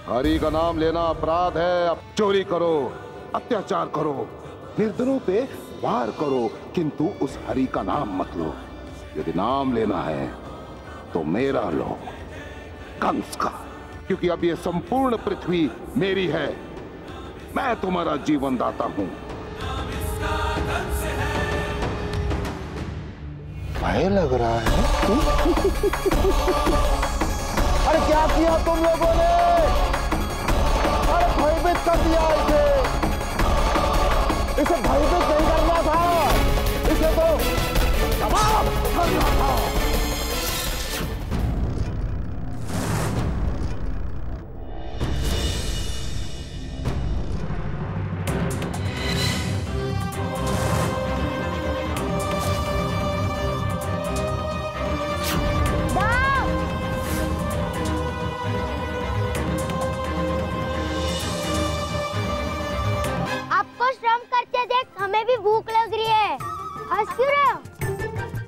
हरि का नाम लेना अपराध है। अब चोरी करो, अत्याचार करो, निर्धनों पे वार करो, किंतु उस हरि का नाम मत लो। यदि नाम लेना है तो मेरा लो, कंस का, क्योंकि अब ये संपूर्ण पृथ्वी मेरी है। मैं तुम्हारा जीवन दाता हूं। भय लग रहा है। अरे क्या किया तुम लोगों ने? अरे भयभीत कर दिया इसे भयभीत नहीं करना था, इसे तो समाप्त करना था। हमें भी भूख लग रही है। हंस क्यों रहे हो?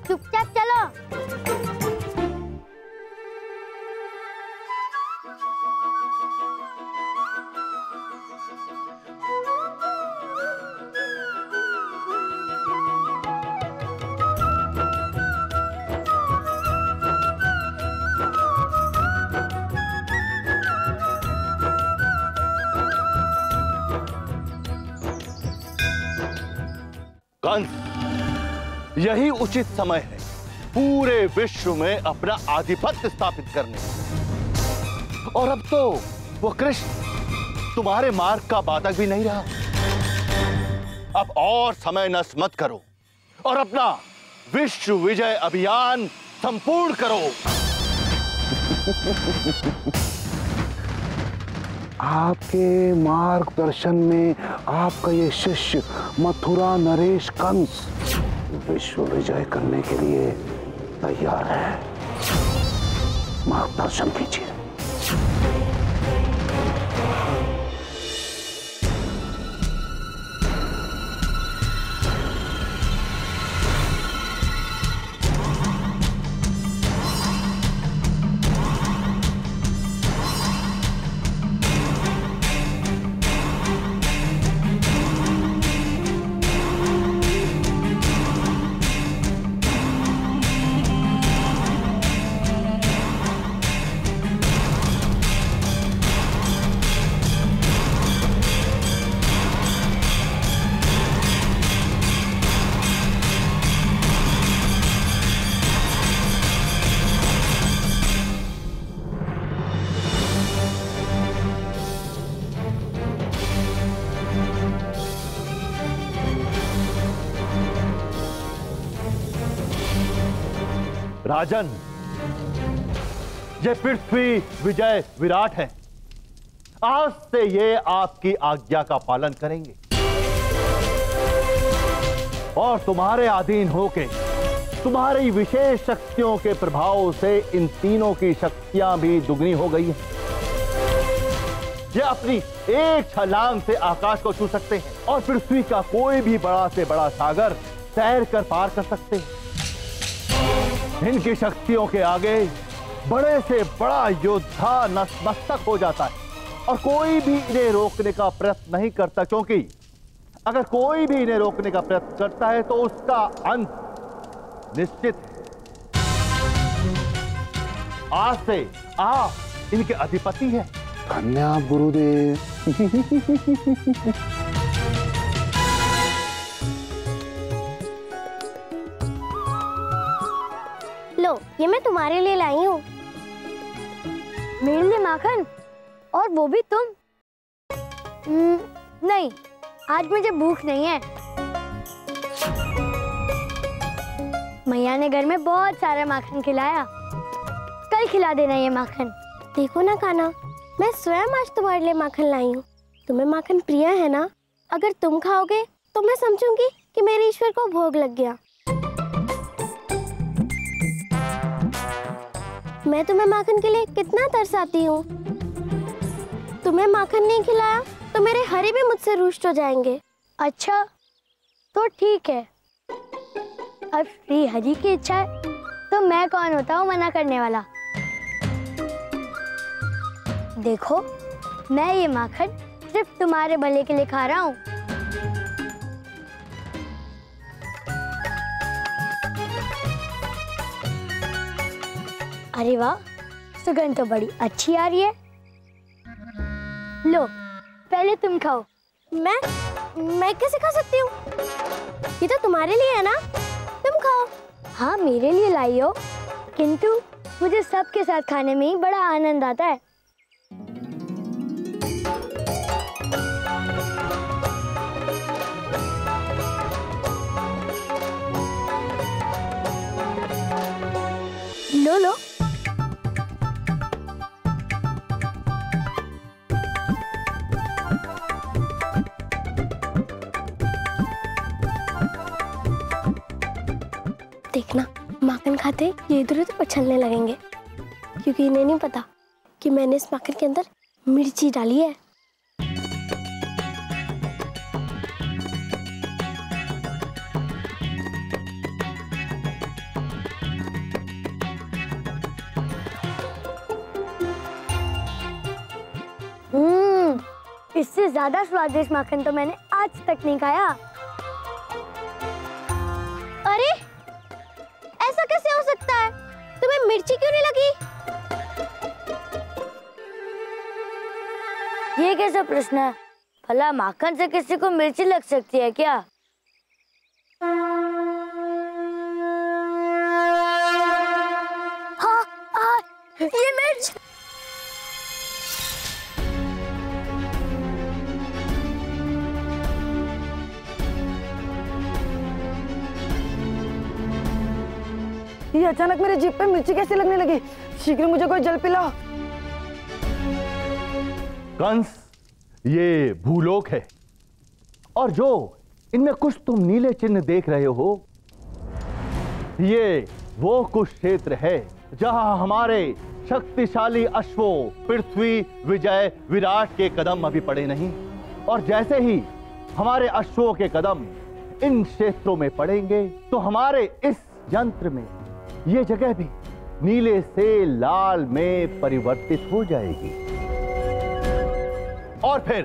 चुपचाप चलो। कंस, यही उचित समय है पूरे विश्व में अपना आधिपत्य स्थापित करने। और अब तो वो कृष्ण तुम्हारे मार्ग का बाधक भी नहीं रहा। अब और समय नष्ट मत करो और अपना विश्व विजय अभियान संपूर्ण करो। आपके मार्गदर्शन में आपका ये शिष्य मथुरा नरेश कंस विश्व विजय करने के लिए तैयार है। मार्गदर्शन कीजिए। राजन, ये पृथ्वी विजय विराट है। आज से ये आपकी आज्ञा का पालन करेंगे और तुम्हारे अधीन होके तुम्हारी विशेष शक्तियों के प्रभाव से इन तीनों की शक्तियां भी दुगनी हो गई हैं। ये अपनी एक छलांग से आकाश को छू सकते हैं और पृथ्वी का कोई भी बड़ा से बड़ा सागर तैर कर पार कर सकते हैं। इनकी शक्तियों के आगे बड़े से बड़ा योद्धा नतमस्तक हो जाता है और कोई भी इन्हें रोकने का प्रयत्न नहीं करता, क्योंकि अगर कोई भी इन्हें रोकने का प्रयत्न करता है तो उसका अंत निश्चित है। आज से आप इनके अधिपति हैं। धन्य आप गुरुदेव। लो, ये मैं तुम्हारे लिए लाई हूँ। मेरे लिए माखन, और वो भी तुम। नहीं, आज मुझे भूख नहीं है। मैया ने घर में बहुत सारा माखन खिलाया, कल खिला देना ये माखन। देखो ना कान्हा, मैं स्वयं आज तुम्हारे लिए माखन लाई हूँ। तुम्हें माखन प्रिय है ना? अगर तुम खाओगे तो मैं समझूंगी कि मेरे ईश्वर को भोग लग गया। मैं तुम्हें माखन के लिए कितना तरसाती हूँ। तुम्हें माखन नहीं खिलाया तो मेरे हरी भी मुझसे रुष्ट हो जाएंगे। अच्छा तो ठीक है, अब श्री हरि की इच्छा है तो मैं कौन होता हूँ मना करने वाला। देखो मैं ये माखन सिर्फ तुम्हारे भले के लिए खा रहा हूँ। अरे वाह, सुगंध तो बड़ी अच्छी आ रही है। लो पहले तुम खाओ। मैं कैसे खा सकती हूँ? ये तो तुम्हारे लिए है ना, तुम खाओ। हाँ मेरे लिए लाई हो, किंतु मुझे सबके साथ खाने में ही बड़ा आनंद आता है। लो लो। देखना माखन खाते ये इधर उधर उछलने लगेंगे, क्योंकि इन्हें नहीं पता कि मैंने इस माखन के अंदर मिर्ची डाली है। इससे ज्यादा स्वादिष्ट माखन तो मैंने आज तक नहीं खाया। अरे ऐसा कैसे हो सकता है? तुम्हें मिर्ची क्यों नहीं लगी? ये कैसा प्रश्न है? भला माखन से किसी को मिर्ची लग सकती है क्या? हाँ, ये मिर्च। ये अचानक मेरे जीभ पे मिर्ची कैसे लगने लगी? शीघ्र मुझे कोई जल पिलाओ। कंस, ये भूलोक है, और जो इनमें कुछ तुम नीले चिन्ह देख रहे हो, ये वो कुछ क्षेत्र है जहां हमारे शक्तिशाली अश्वों पृथ्वी, विजय, विराट के कदम अभी पड़े नहीं। और जैसे ही हमारे अश्वों के कदम इन क्षेत्रों में पड़ेंगे तो हमारे इस यंत्र में ये जगह भी नीले से लाल में परिवर्तित हो जाएगी, और फिर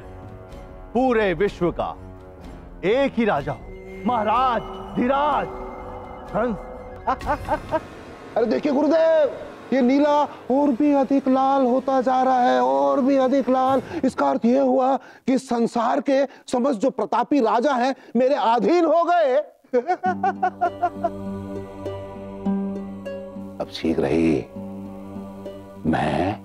पूरे विश्व का एक ही राजा हो, महाराज धीराज कंस। अरे देखिए गुरुदेव, ये नीला और भी अधिक लाल होता जा रहा है, और भी अधिक लाल। इसका अर्थ यह हुआ कि संसार के समस्त जो प्रतापी राजा हैं मेरे अधीन हो गए। अब शीघ्र ही मैं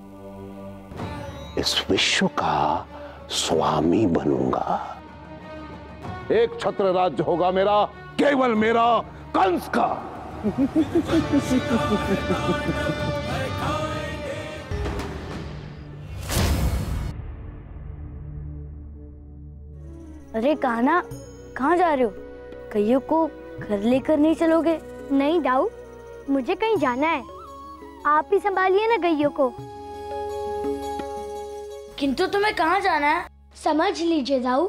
इस विश्व का स्वामी बनूंगा। एक छत्र राज्य होगा मेरा, केवल मेरा, कंस का। अरे कान्हा, कहाँ जा रहे हो? कईयों को घर लेकर नहीं चलोगे? नहीं दाऊ, मुझे कहीं जाना है, आप ही संभालिए ना गैयों को। किंतु तुम्हें कहाँ जाना है? समझ लीजिए दाऊ,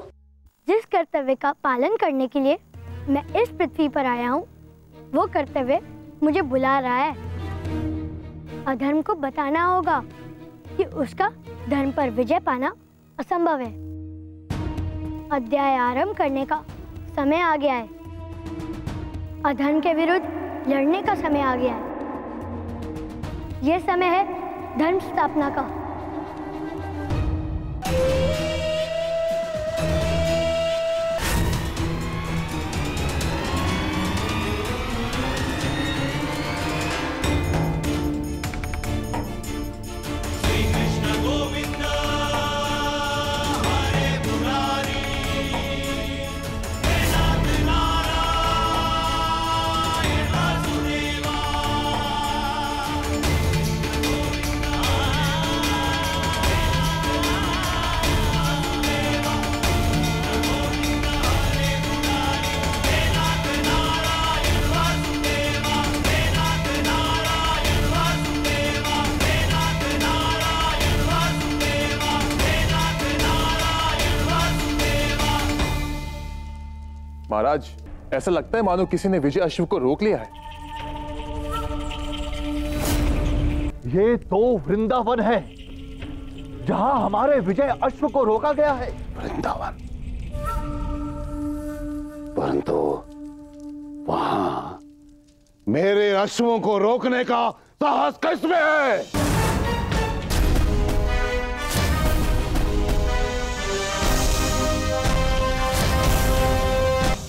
जिस कर्तव्य का पालन करने के लिए मैं इस पृथ्वी पर आया हूँ, वो कर्तव्य मुझे बुला रहा है। अधर्म को बताना होगा कि उसका धर्म पर विजय पाना असंभव है। अध्याय आरंभ करने का समय आ गया है। अधर्म के विरुद्ध लड़ने का समय आ गया है। यह समय है धर्म स्थापना का। महाराज, ऐसा लगता है मानो किसी ने विजय अश्व को रोक लिया है। ये तो वृंदावन है जहां हमारे विजय अश्व को रोका गया है। वृंदावन, परंतु वहां मेरे अश्वों को रोकने का साहस किसमें है?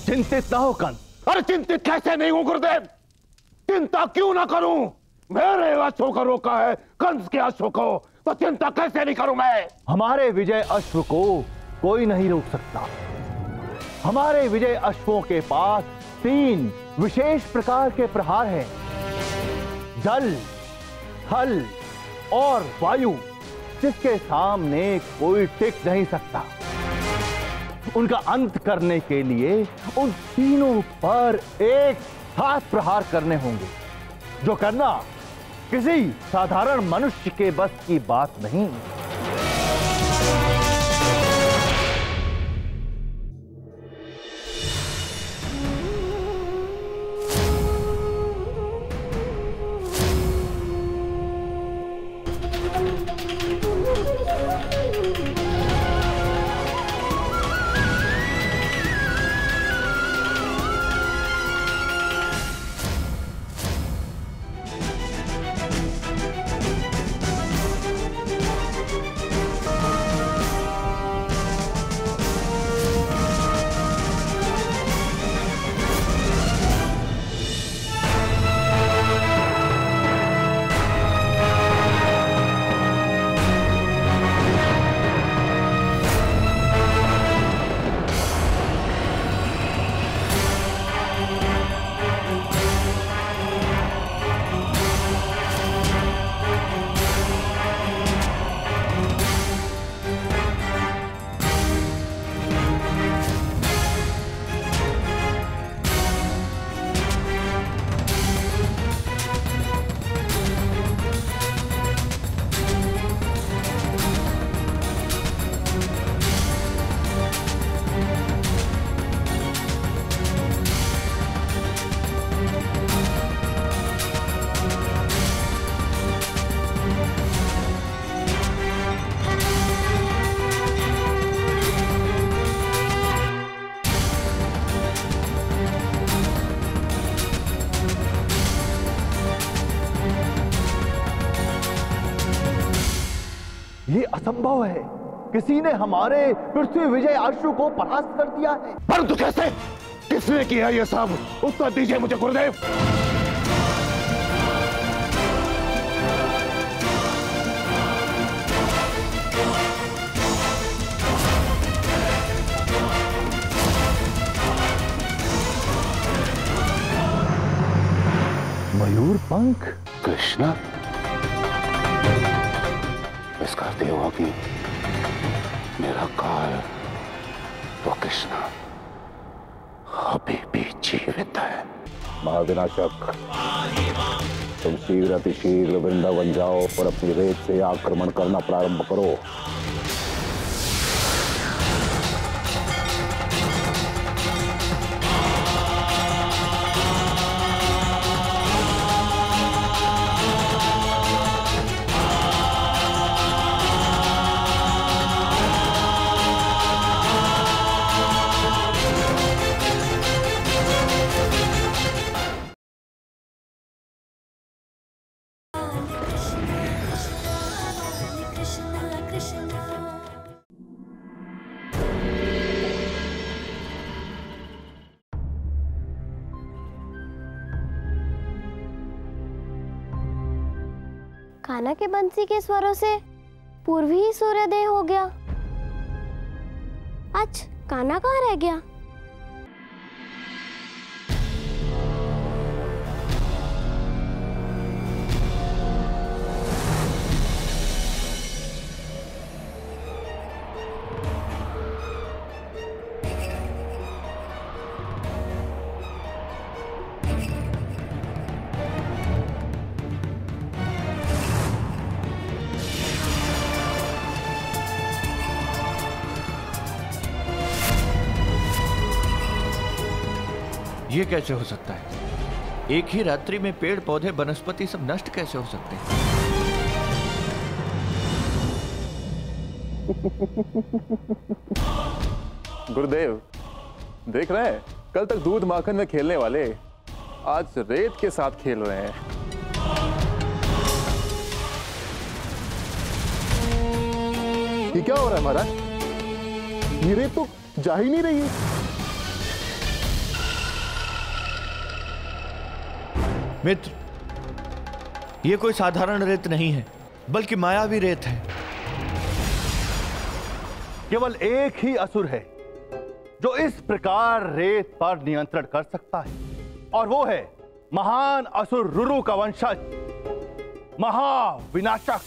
चिंतित ना हो कंस। अरे चिंतित कैसे नहीं हूं गुरुदेव, चिंता क्यों ना करूं? मेरे अश्वों को रोका है कंस के अश्व को, तो चिंता कैसे नहीं करूं मैं? हमारे विजय अश्व को कोई नहीं रोक सकता। हमारे विजय अश्वों के पास 3 विशेष प्रकार के प्रहार हैं, जल, थल और वायु, जिसके सामने कोई टिक नहीं सकता। उनका अंत करने के लिए उन तीनों पर एक साथ प्रहार करने होंगे, जो करना किसी साधारण मनुष्य के बस की बात नहीं। ये असंभव है, किसी ने हमारे पृथ्वी विजय अश्व को परास्त कर दिया है। परंतु कैसे? किसने किया ये सब? उत्तर दीजिए मुझे गुरुदेव। मयूर पंख। कृष्णा, इसका अर्थ हुआ कि मेरा काल वो कृष्णा अभी भी जीवित है। महाविनाशक, तुम शीघ्र अतिशीघ्र वृंदावन जाओ और अपनी रेत से आक्रमण करना प्रारंभ करो। कान्हा के बंसी के स्वरों से पूर्व ही सूर्योदय हो गया। आज कान्हा कहाँ रह गया? ये कैसे हो सकता है? एक ही रात्रि में पेड़ पौधे वनस्पति सब नष्ट कैसे हो सकते हैं? गुरुदेव, देख रहे हैं, कल तक दूध माखन में खेलने वाले आज रेत के साथ खेल रहे हैं। ये क्या हो रहा है महाराज? ये रेत तो जा ही नहीं रही है। मित्र, ये कोई साधारण रेत नहीं है, बल्कि मायावी रेत है। केवल एक ही असुर है जो इस प्रकार रेत पर नियंत्रण कर सकता है, और वो है महान असुर रुरु का वंशज महाविनाशक।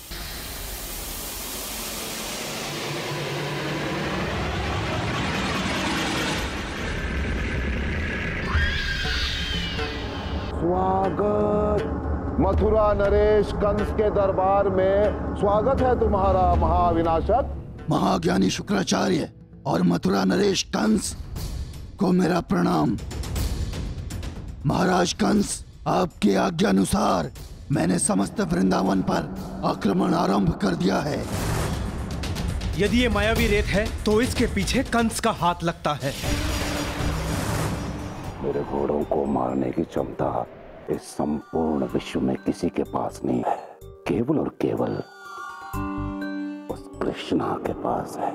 स्वागत मथुरा नरेश कंस के दरबार में स्वागत है तुम्हारा महाविनाशक। महाज्ञानी शुक्राचार्य और मथुरा नरेश कंस को मेरा प्रणाम। महाराज कंस, आपकी आज्ञा अनुसार मैंने समस्त वृंदावन पर आक्रमण आरंभ कर दिया है। यदि ये मायावी रेत है तो इसके पीछे कंस का हाथ लगता है। मेरे घोड़ों को मारने की क्षमता इस संपूर्ण विश्व में किसी के पास नहीं है, केवल और केवल उस कृष्णा के पास है।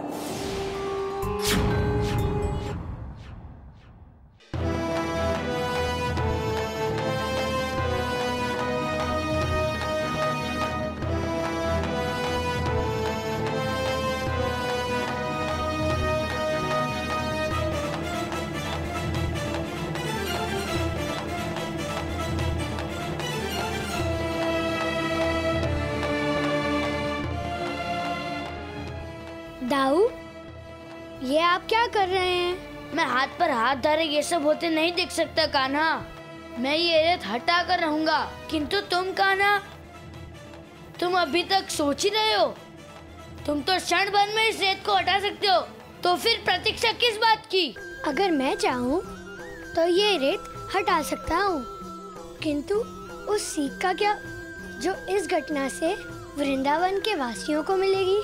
दाऊ, ये आप क्या कर रहे हैं? मैं हाथ पर हाथ धरे ये सब होते नहीं देख सकता कान्हा। मैं ये रेत हटा कर रहूंगा, किंतु तुम कान्हा, तुम अभी तक सोच ही रहे हो। तुम तो क्षण भर में इस रेत को हटा सकते हो, तो फिर प्रतीक्षा किस बात की? अगर मैं चाहूँ तो ये रेत हटा सकता हूँ, किंतु उस सीख का क्या जो इस घटना से वृंदावन के वासियों को मिलेगी?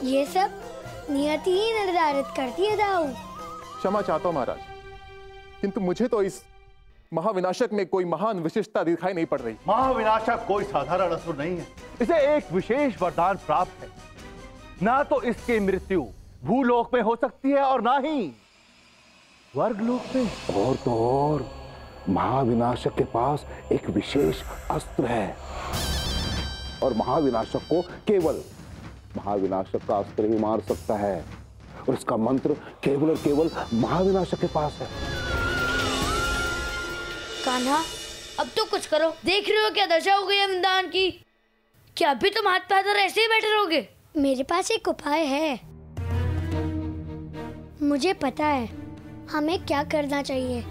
ये सब नियति ही निर्धारित करती है दाऊ। क्षमा चाहता हूं महाराज, किंतु मुझे तो इस महाविनाशक में कोई महान विशिष्टता दिखाई नहीं पड़ रही। महाविनाशक कोई साधारण असुर नहीं है, इसे एक विशेष वरदान प्राप्त है। ना तो इसकी मृत्यु भूलोक में हो सकती है और ना ही स्वर्गलोक में। और तो और महाविनाशक के पास एक विशेष अस्त्र है, और महाविनाशक को केवल महाविनाशक का अस्त्र ही मार सकता है, और इसका मंत्र केवल और केवल महाविनाशक के पास है। कान्हा, अब तो कुछ करो। देख रहे हो क्या दशा हो गई है वृंदावन की? क्या अभी तुम हाथ पैदल ऐसे ही बैठे रहोगे? मेरे पास एक उपाय है। मुझे पता है हमें क्या करना चाहिए।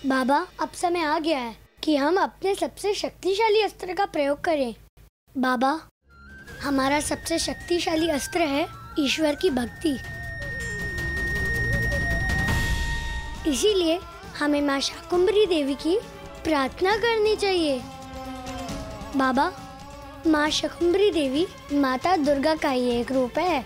बाबा, अब समय आ गया है कि हम अपने सबसे शक्तिशाली अस्त्र का प्रयोग करें। बाबा, हमारा सबसे शक्तिशाली अस्त्र है ईश्वर की भक्ति। इसीलिए हमें माँ शाकुंभरी देवी की प्रार्थना करनी चाहिए। बाबा, माँ शाकुंभरी देवी माता दुर्गा का ही एक रूप है।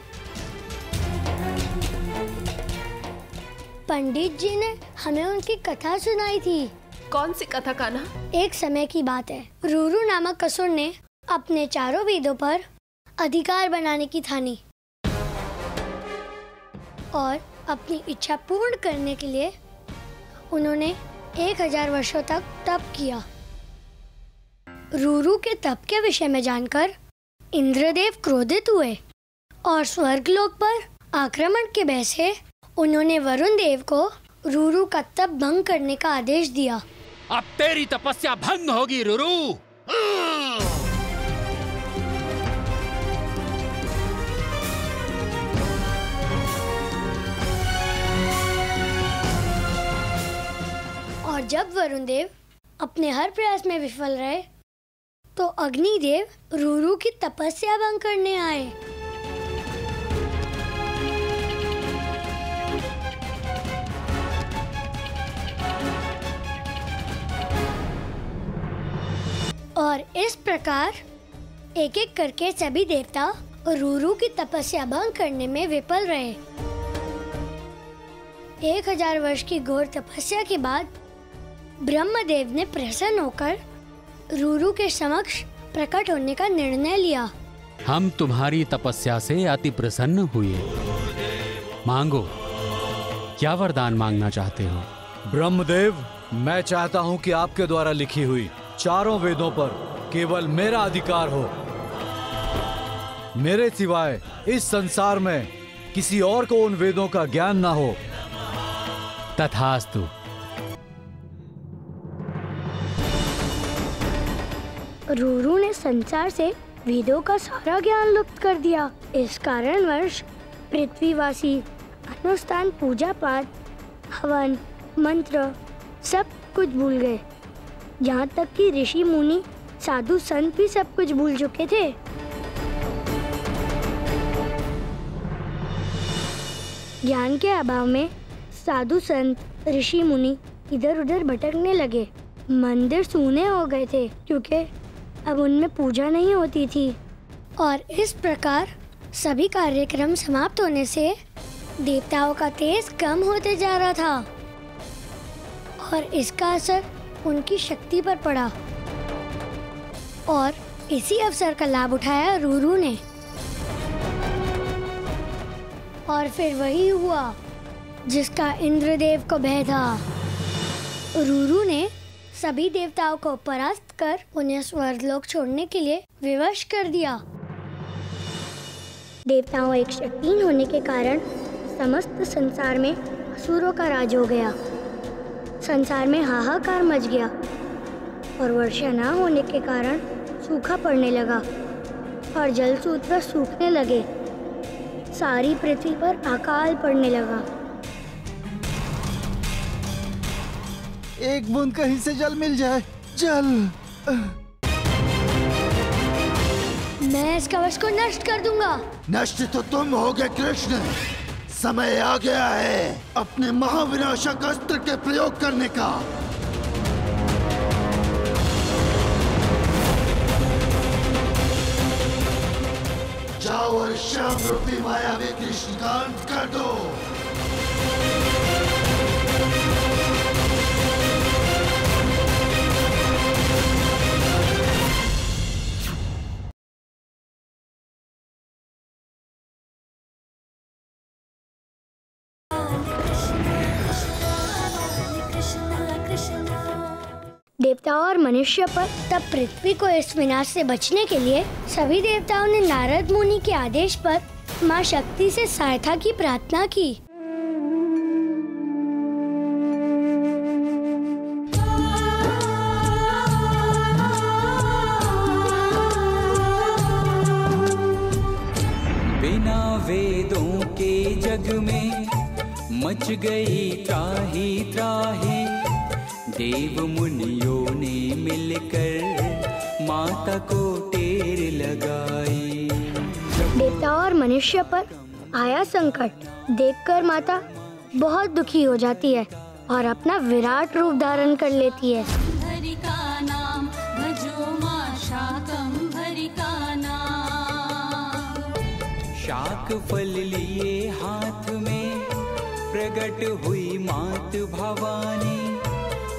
पंडित जी ने हमें उनकी कथा सुनाई थी। कौन सी कथा कान्हा? एक समय की बात है, रुरु नामक असुर ने अपने चारों वेदों पर अधिकार बनाने की ठानी और अपनी इच्छा पूर्ण करने के लिए उन्होंने 1000 वर्षों तक तप किया। रुरु के तप के विषय में जानकर इंद्रदेव क्रोधित हुए और स्वर्गलोक पर आक्रमण के भय से उन्होंने वरुण देव को रुरु का तप भंग करने का आदेश दिया। अब तेरी तपस्या भंग होगी रुरु। और जब वरुण देव अपने हर प्रयास में विफल रहे तो अग्निदेव रूरू की तपस्या भंग करने आए। और इस प्रकार एक एक करके सभी देवता रूरू की तपस्या भंग करने में विफल रहे। 1000 वर्ष की घोर तपस्या के बाद ब्रह्मदेव ने प्रसन्न होकर रूरू के समक्ष प्रकट होने का निर्णय लिया। हम तुम्हारी तपस्या से अति प्रसन्न हुए। मांगो, क्या वरदान मांगना चाहते हो? ब्रह्मदेव, मैं चाहता हूँ कि आपके द्वारा लिखी हुई 4 वेदों पर केवल मेरा अधिकार हो। मेरे सिवाय इस संसार में किसी और को उन वेदों का ज्ञान ना हो। तथास्तु। रूरू ने संसार से वेदों का सारा ज्ञान लुप्त कर दिया। इस कारणवश पृथ्वीवासी अनुष्ठान, पूजा पाठ, हवन, मंत्र सब कुछ भूल गए। यहाँ तक कि ऋषि मुनि, साधु संत भी सब कुछ भूल चुके थे। ज्ञान के अभाव में साधु संत, ऋषि मुनि इधर उधर भटकने लगे। मंदिर सूने हो गए थे क्योंकि अब उनमें पूजा नहीं होती थी। और इस प्रकार सभी कार्यक्रम समाप्त होने से देवताओं का तेज कम होते जा रहा था और इसका असर उनकी शक्ति पर पड़ा। और इसी अवसर का लाभ उठाया रूरू ने। और फिर वही हुआ जिसका इंद्रदेव को भय था। रूरू ने सभी देवताओं को परास्त कर उन्हें स्वर्गलोक छोड़ने के लिए विवश कर दिया। देवताओं एक शक्तिहीन होने के कारण समस्त संसार में असुरों का राज हो गया। संसार में हाहाकार मच गया और वर्षा न होने के कारण सूखा पड़ने लगा और जल सूत्र सूखने लगे। सारी पृथ्वी पर अकाल पड़ने लगा। एक बूंद कहीं से जल मिल जाए। जल। मैं इस कवच को नष्ट कर दूंगा। नष्ट तो तुम होगे कृष्ण। समय आ गया है अपने महाविनाशक अस्त्र के प्रयोग करने का। जाओ और श्याम रूपी मायावी कृष्ण का अंत कर दो। देवताओं और मनुष्य पर तब पृथ्वी को इस विनाश से बचने के लिए सभी देवताओं ने नारद मुनि के आदेश पर मां शक्ति से सहायता की प्रार्थना की। बिना वेदों के जग में मच गई त्राही त्राही। देव मुनियों ने मिलकर माता को टेर लगाई। देवताओं और मनुष्य पर आया संकट देखकर माता बहुत दुखी हो जाती है और अपना विराट रूप धारण कर लेती है। हरि का नाम भजो मां शाकंभरी का नाम। शाक फल लिए हाथ में प्रकट हुई मात भवानी।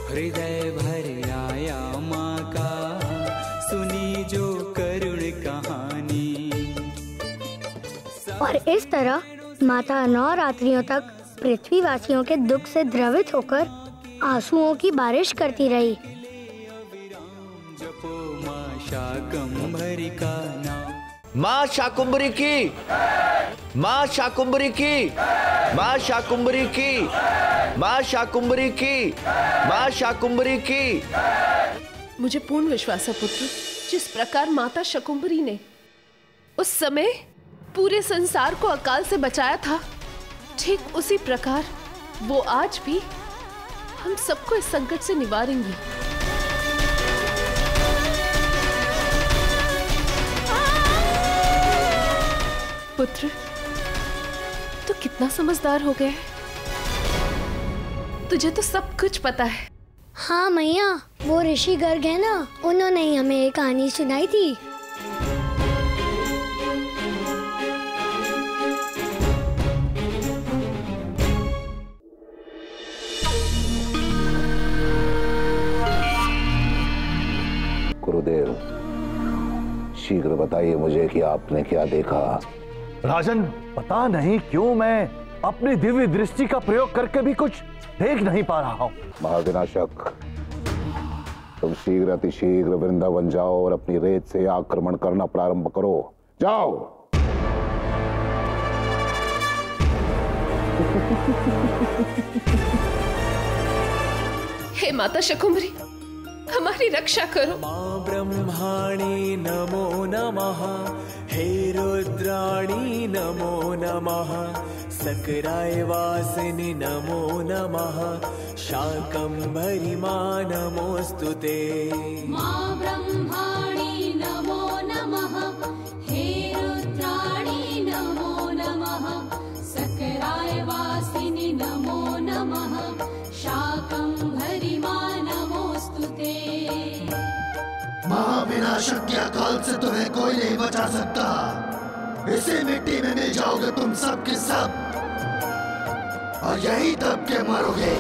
हृदय भर आया माँ का सुनी जो करुण कहानी। और इस तरह माता 9 रात्रियों तक पृथ्वीवासियों के दुख से द्रवित होकर आंसुओं की बारिश करती रही। जपो माँ शाकंभरी का नाम। माँ शाकुंभरी की, माँ शाकुंभरी की, माँ शाकुंभरी की, माँ शाकुंभरी की, माँ शाकुंभरी की। मुझे पूर्ण विश्वास है पुत्र, जिस प्रकार माता शाकुंभरी ने उस समय पूरे संसार को अकाल से बचाया था, ठीक उसी प्रकार वो आज भी हम सबको इस संकट से निवारेंगी। पुत्र, तू कितना समझदार हो गया है। तुझे तो सब कुछ पता है। हाँ मैया, वो ऋषि गर्ग है ना, उन्होंने ही हमें एक कहानी सुनाई थी। गुरुदेव, शीघ्र बताइए मुझे कि आपने क्या देखा। राजन, पता नहीं क्यों मैं अपनी दिव्य दृष्टि का प्रयोग करके भी कुछ देख नहीं पा रहा हूँ। महाविनाशक, तुम शीघ्र अतिशीघ्र वृंदावन जाओ और अपनी रेत से आक्रमण करना प्रारंभ करो। जाओ। हे माता शकुंभरी, हमारी रक्षा करो। माँ ब्रह्माणी नमो नमः, हे रुद्राणी नमो नमः, सकराय वासिनी नमो नमः, शाकंभरी माँ नमोस्तुते। माँ ब्रह्माणी नमो नमः, हे रुद्राणी नमो नमः, सकराय वासिनी नमो नमः, शाकंभरी माँ नमोस्तुते। महाविनाशक के अकाल से तुम्हें कोई नहीं बचा सकता। इसी मिट्टी में मिल जाओगे तुम सब के सब, और यही दब के मरोगे।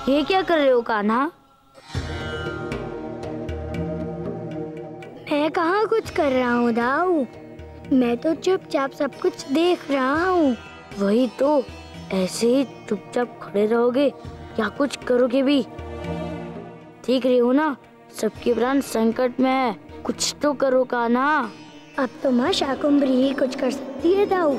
ये क्या कर रहे हो कान्हा? मैं कहाँ कुछ कर रहा हूँ दाऊ, मैं तो चुपचाप सब कुछ देख रहा हूँ। वही तो, ऐसे ही चुपचाप खड़े रहोगे या कुछ करोगे भी? ठीक रही हो ना, सबके प्राण संकट में है, कुछ तो करो कान्हा। अब तो माँ शाकुंभरी ही कुछ कर सकती है दाऊ।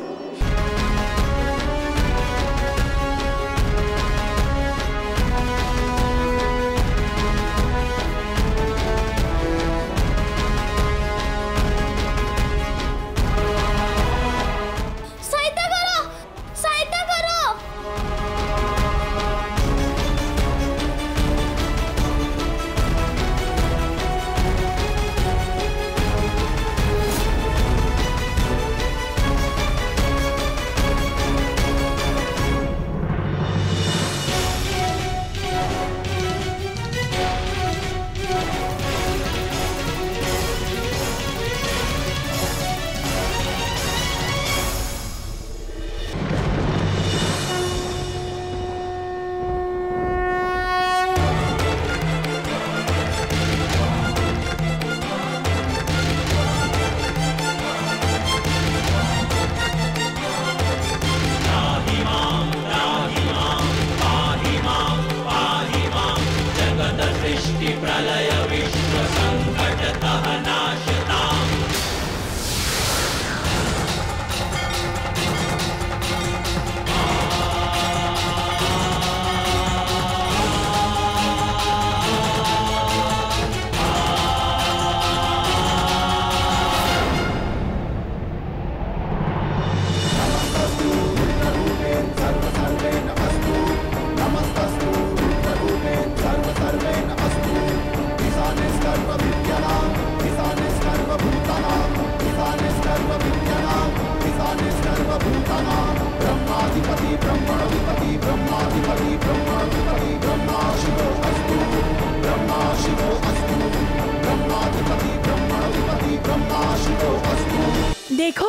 देखो,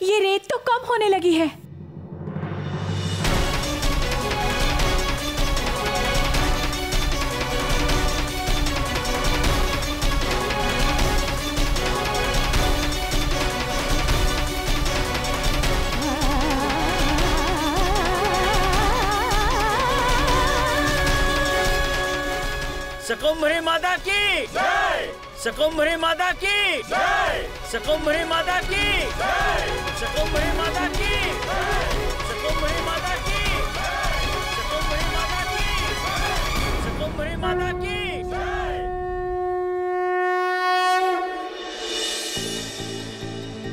ये रेत तो कम होने लगी है। शकुंभरी माता की जय, शकुंभरी माता की जय, शकुंभरी माता की जय, शकुंभरी माता की जय, शकुंभरी माता की माता की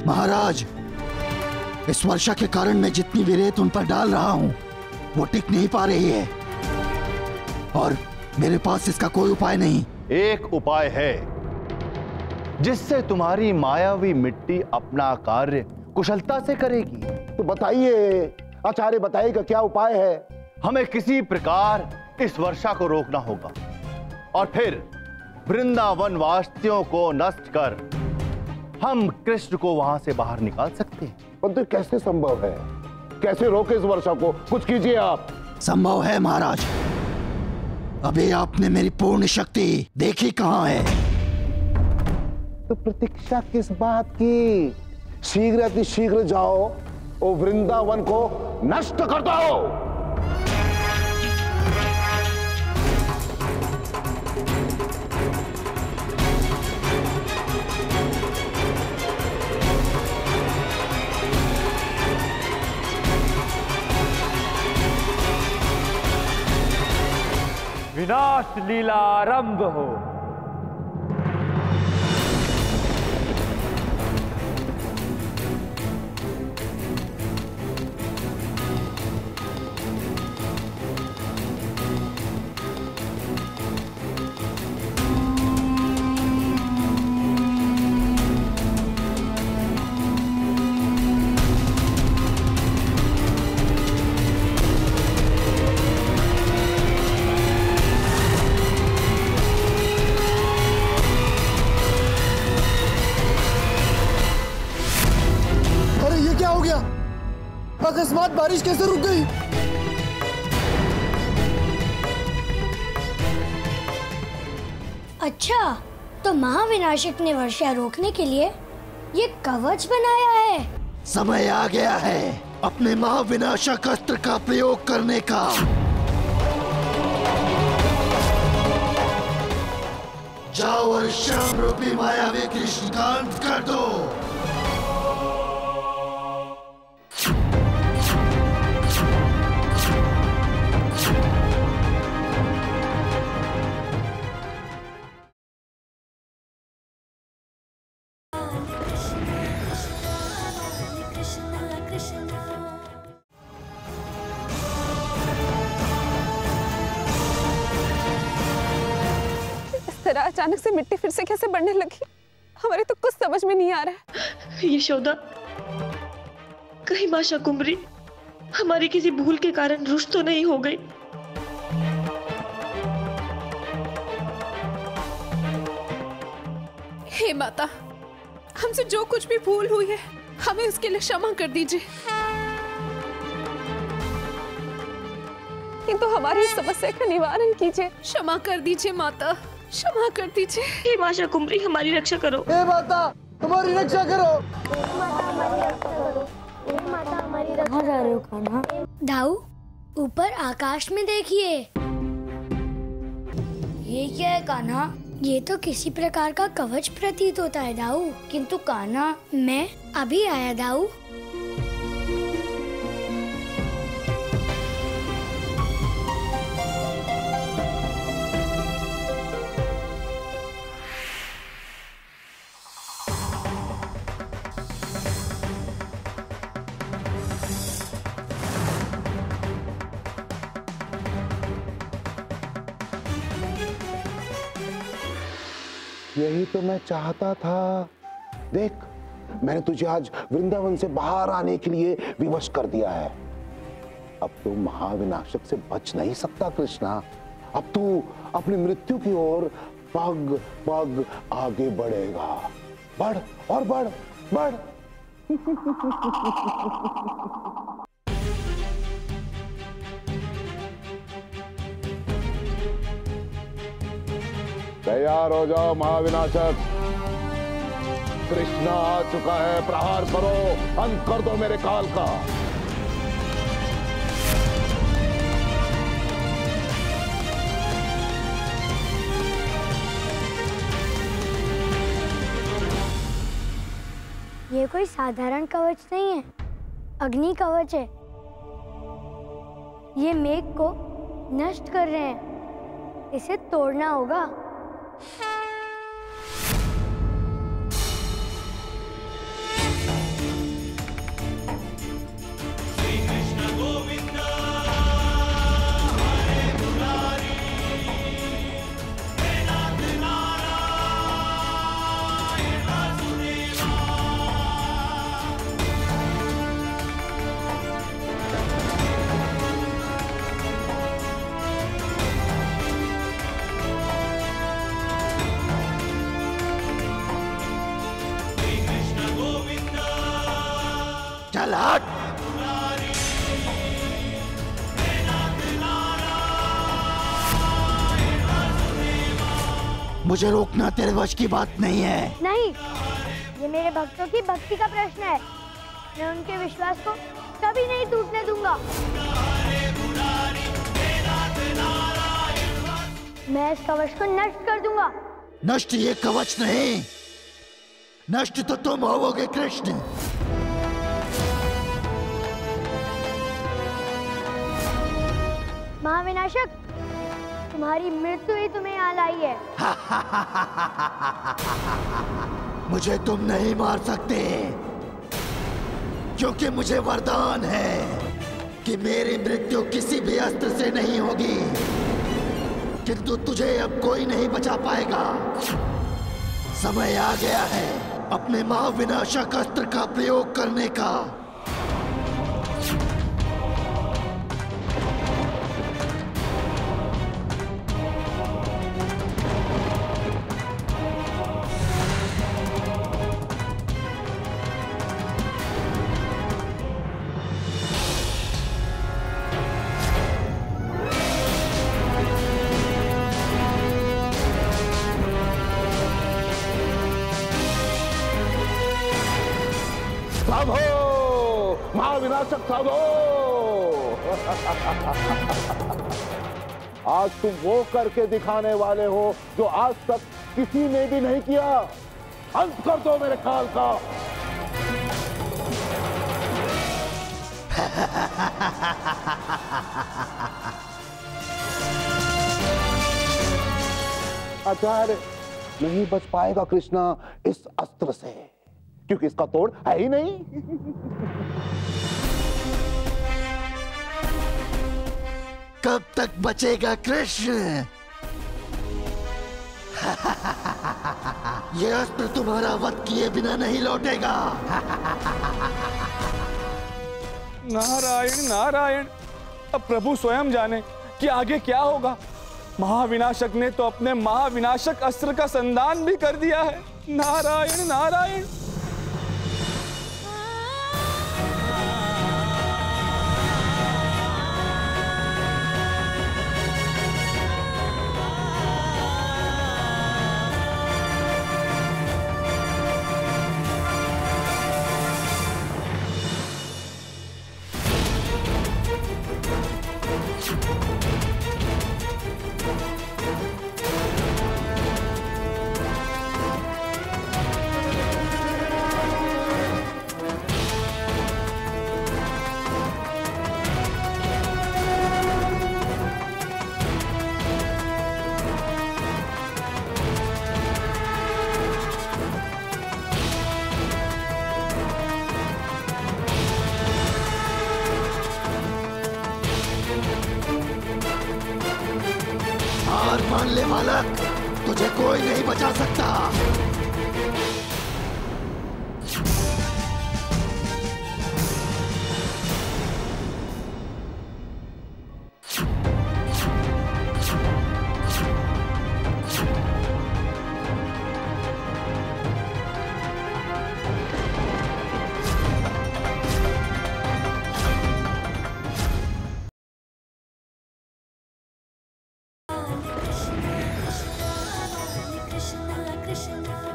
महाराज, इस वर्षा के कारण मैं जितनी भी रेत उन पर डाल रहा हूं वो टिक नहीं पा रही है और मेरे पास इसका कोई उपाय नहीं। एक उपाय है जिससे तुम्हारी मायावी मिट्टी अपना कार्य कुशलता से करेगी। तो बताइए आचार्य, बताइएगा क्या उपाय है? हमें किसी प्रकार इस वर्षा को रोकना होगा और फिर वृंदावन वासियों को नष्ट कर हम कृष्ण को वहां से बाहर निकाल सकते हैं। परंतु कैसे संभव है? कैसे रोके इस वर्षा को? कुछ कीजिए आप। संभव है महाराज। अभी आपने मेरी पूर्ण शक्ति देखी कहां है? तो प्रतीक्षा किस बात की? शीघ्र अति शीघ्र जाओ और वृंदावन को नष्ट कर दो। विनाश लीला आरंभ हो। अकस्मात बारिश कैसे रुक गई? अच्छा, तो महाविनाशक ने वर्षा रोकने के लिए ये कवच बनाया है। समय आ गया है अपने महाविनाशक अस्त्र का प्रयोग करने का। जाओ और श्याम रूपी मायावी कृष्ण का अंत कर दो। अचानक से मिट्टी फिर से कैसे बढ़ने लगी? हमारे तो कुछ समझ में नहीं आ रहा है। यशोदा, कहीं मां शाकुंभरी हमारी किसी भूल के कारण रुष्ट तो नहीं हो गई? हे माता, हमसे जो कुछ भी भूल हुई है हमें उसके लिए क्षमा कर दीजिए, किंतु हमारी समस्या का निवारण कीजिए। क्षमा कर दीजिए माता, क्षमा कर दीजिए। हे मां शाकुंभरी, हमारी रक्षा करो। हे माता, हमारी रक्षा करो। कहाँ जा रहे हो कान्हा? दाऊ, ऊपर आकाश में देखिए। ये क्या है कान्हा? ये तो किसी प्रकार का कवच प्रतीत होता है दाऊ। किंतु कान्हा, मैं अभी आया दाऊ। यही तो मैं चाहता था। देख, मैंने तुझे आज वृंदावन से बाहर आने के लिए विवश कर दिया है। अब तू महाविनाशक से बच नहीं सकता कृष्णा। अब तू अपनी मृत्यु की ओर पग पग आगे बढ़ेगा। बढ़ और बढ़ बढ़। तैयार हो जाओ महाविनाशक। कृष्णा आ चुका है, प्रहार करो, अंत कर दो मेरे काल का। ये कोई साधारण कवच नहीं है, अग्नि कवच है। ये मेघ को नष्ट कर रहे हैं। इसे तोड़ना होगा। चल हट। मुझे रोकना तेरे वश की बात नहीं है। नहीं, ये मेरे भक्तों की भक्ति का प्रश्न है। मैं उनके विश्वास को कभी नहीं टूटने दूंगा। मैं इस कवच को नष्ट कर दूंगा। नष्ट ये कवच नहीं, नष्ट तो तुम होवोगे कृष्ण। महाविनाशक, तुम्हारी मृत्यु ही तुम्हें यहाँ लाई है। मुझे तुम नहीं मार सकते, क्योंकि मुझे वरदान है कि मेरी मृत्यु किसी भी अस्त्र से नहीं होगी। किंतु तुझे अब कोई नहीं बचा पाएगा। समय आ गया है अपने महाविनाशक अस्त्र का प्रयोग करने का। साधो, महाविनाशक साधो। आज तुम वो करके दिखाने वाले हो जो आज तक किसी ने भी नहीं किया। अंत कर दो मेरे काल का। आचार्य, नहीं बच पाएगा कृष्णा इस अस्त्र से, क्योंकि इसका तोड़ है ही नहीं। कब तक बचेगा कृष्ण? यह अस्त्र तुम्हारा वध किए बिना नहीं लौटेगा। नारायण नारायण, अब प्रभु स्वयं जाने कि आगे क्या होगा। महाविनाशक ने तो अपने महाविनाशक अस्त्र का संधान भी कर दिया है। नारायण नारायण। हार मान ले बालक, तुझे कोई नहीं बचा सकता। Krishna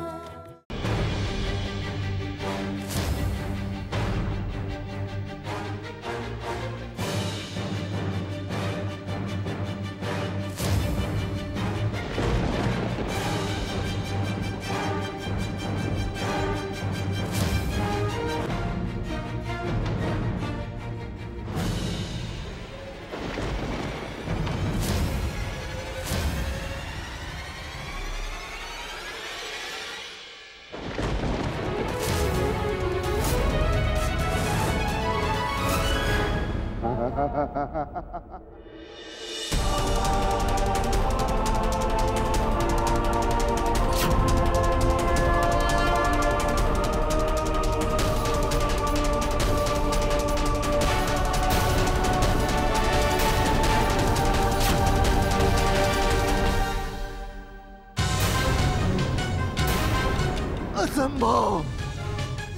असंभव!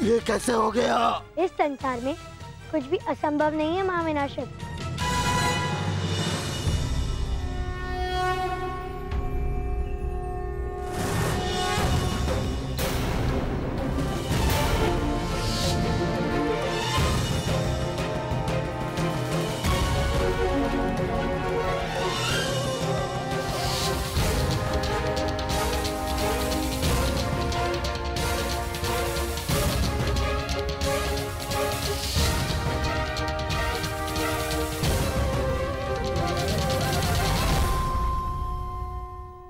ये कैसे हो गया? इस संसार में कुछ भी असंभव नहीं है महाविनाशक।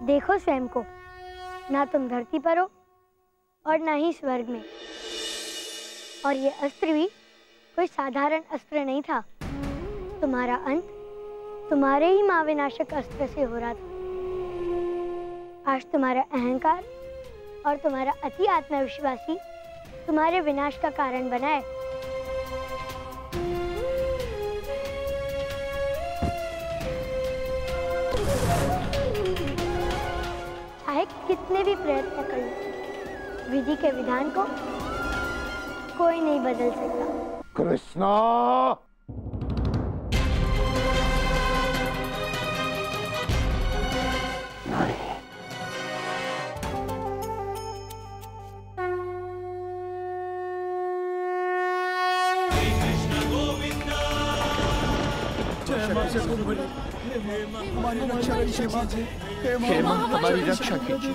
देखो स्वयं को, ना तुम धरती पर हो और ना ही स्वर्ग में। और ये अस्त्र भी कोई साधारण अस्त्र नहीं था। तुम्हारा अंत तुम्हारे ही महाविनाशक अस्त्र से हो रहा था। आज तुम्हारा अहंकार और तुम्हारा अति आत्मविश्वासी तुम्हारे विनाश का कारण बना है। चाहे कितने भी प्रयत्न कर लो, विधि के विधान को कोई नहीं बदल सकता। कृष्णा! हमारी रक्षा कीजिए मां। हे मां, हमारी रक्षा कीजिए।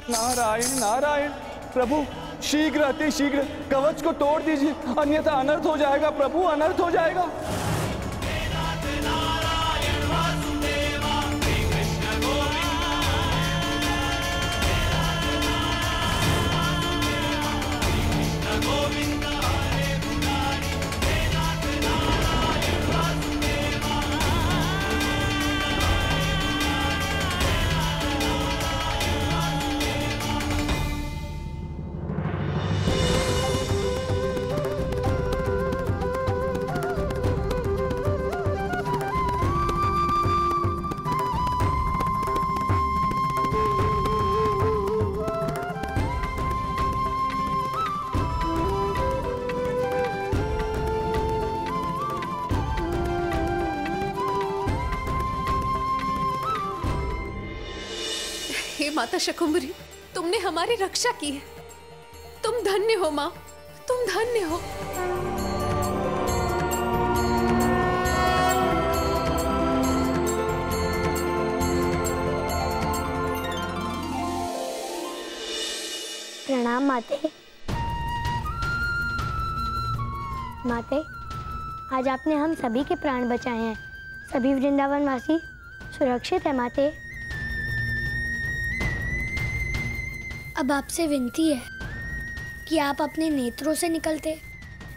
नारायण नारायण। प्रभु शीघ्र अति शीघ्र कवच को तोड़ दीजिए, अन्यथा अनर्थ हो जाएगा प्रभु, अनर्थ हो जाएगा। माता शकुंभरी, तुमने हमारी रक्षा की है। तुम धन्य हो माँ, तुम धन्य हो। प्रणाम माते। माते, आज आपने हम सभी के प्राण बचाए हैं। सभी वृंदावनवासी सुरक्षित है माते। अब आपसे विनती है कि आप अपने नेत्रों से निकलते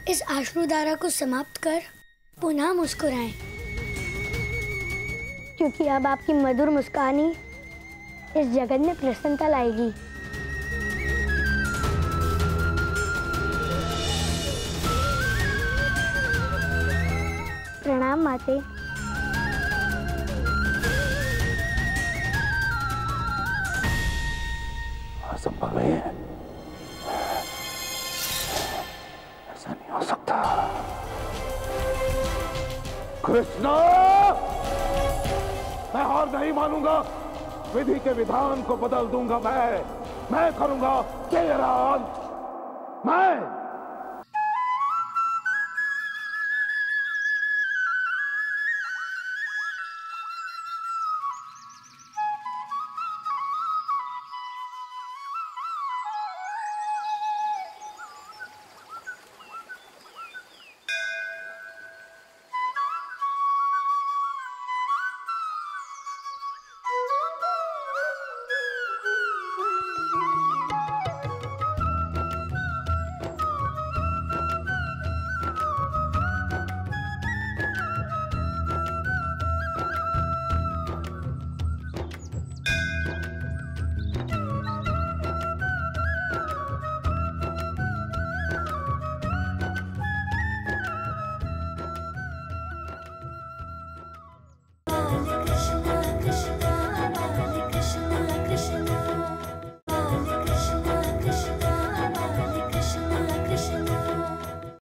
इस अश्रुधारा को समाप्त कर पुनः मुस्कुराएं, क्योंकि अब आपकी मधुर मुस्कान ही इस जगत में प्रसन्नता लाएगी। प्रणाम माते। असंभव है, ऐसा नहीं हो सकता। कृष्णा! मैं हार नहीं मानूंगा। विधि के विधान को बदल दूंगा। मैं करूंगा तेरा अंत। मैं